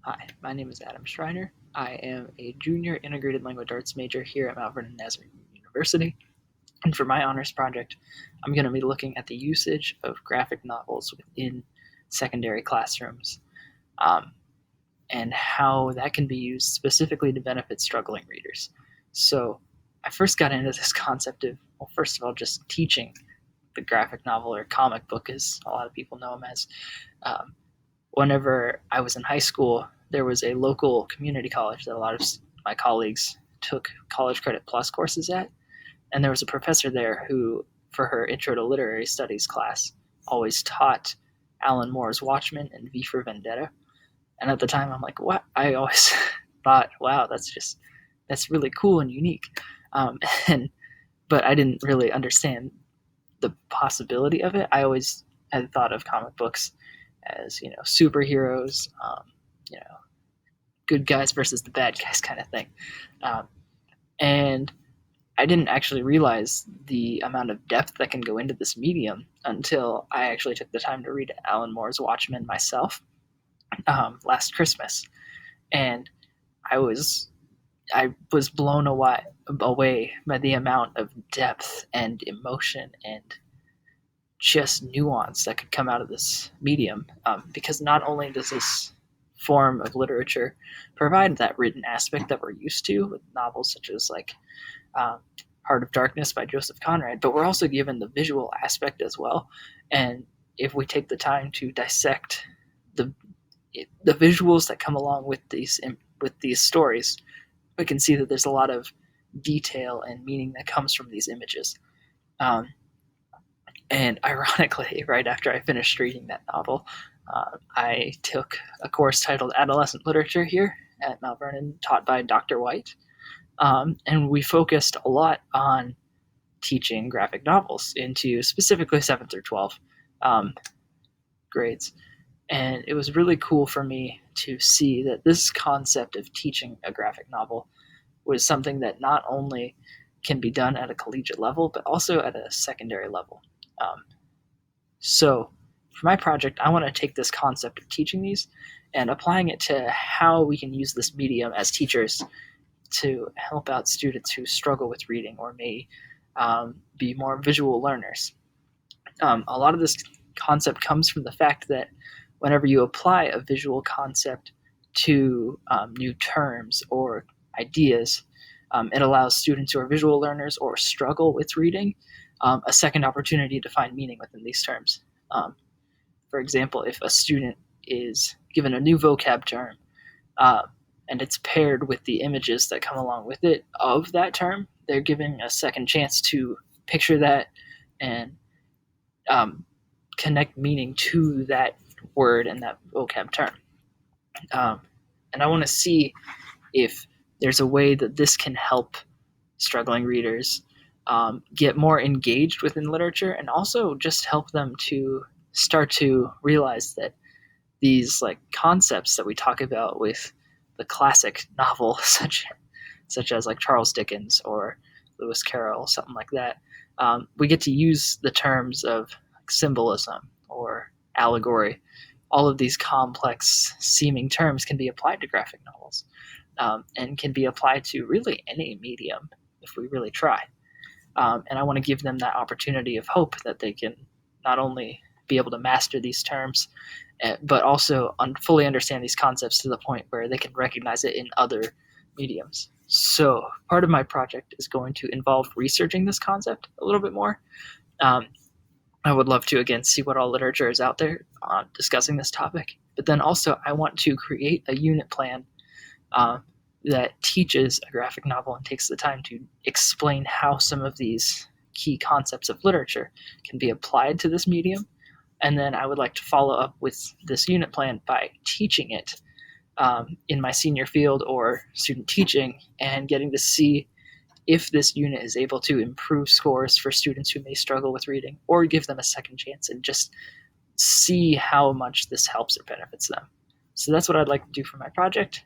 Hi, my name is Adam Schreiner. I am a junior integrated language arts major here at Mount Vernon Nazarene University. And for my honors project, I'm going to be looking at the usage of graphic novels within secondary classrooms um, and how that can be used specifically to benefit struggling readers. So I first got into this concept of, well, first of all, just teaching the graphic novel or comic book, as a lot of people know them as. Um, Whenever I was in high school, there was a local community college that a lot of my colleagues took College Credit Plus courses at. And there was a professor there who, for her Intro to Literary Studies class, always taught Alan Moore's Watchmen and V for Vendetta. And at the time, I'm like, what? I always thought, wow, that's really cool and unique. Um, and but I didn't really understand the possibility of it. I always had thought of comic books as superheroes, you know good guys versus the bad guys kind of thing, and I didn't actually realize the amount of depth that can go into this medium until I actually took the time to read Alan Moore's Watchmen myself last Christmas, and I was I was blown away by the amount of depth and emotion and just nuance that could come out of this medium, because not only does this form of literature provide that written aspect that we're used to with novels such as um, Heart of Darkness by Joseph Conrad, but we're also given the visual aspect as well. And if we take the time to dissect the the visuals that come along with these stories, we can see that there's a lot of detail and meaning that comes from these images. Um, And ironically, right after I finished reading that novel, I took a course titled Adolescent Literature here at Mount Vernon, taught by Dr. White. And we focused a lot on teaching graphic novels into specifically 7 through 12 um, grades. And it was really cool for me to see that this concept of teaching a graphic novel was something that not only can be done at a collegiate level, but also at a secondary level. Um, so, for my project, I want to take this concept of teaching these and applying it to how we can use this medium as teachers to help out students who struggle with reading or may be more visual learners. A lot of this concept comes from the fact that whenever you apply a visual concept to new terms or ideas, it allows students who are visual learners or struggle with reading a second opportunity to find meaning within these terms. Um, for example, if a student is given a new vocab term uh, and it's paired with the images that come along with it of that term, they're given a second chance to picture that and um, connect meaning to that word and that vocab term. Um, and I want to see if there's a way that this can help struggling readers get more engaged within literature, and also just help them to start to realize that these concepts that we talk about with the classic novel, such as like Charles Dickens or Lewis Carroll, something like that, we get to use the terms of symbolism or allegory. All of these complex seeming terms can be applied to graphic novels, and can be applied to really any medium if we really try. And I want to give them that opportunity of hope that they can not only be able to master these terms, but also fully understand these concepts to the point where they can recognize it in other mediums. So part of my project is going to involve researching this concept a little bit more. Um, I would love to, again, see what all literature is out there discussing this topic. But then also I want to create a unit plan uh, that teaches a graphic novel and takes the time to explain how some of these key concepts of literature can be applied to this medium. And then I would like to follow up with this unit plan by teaching it in my senior field or student teaching, and getting to see if this unit is able to improve scores for students who may struggle with reading, or give them a second chance and just see how much this helps or benefits them. So that's what I'd like to do for my project.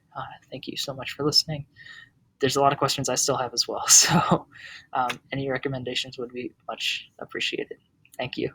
Thank you so much for listening. There's a lot of questions I still have as well, so any recommendations would be much appreciated. Thank you.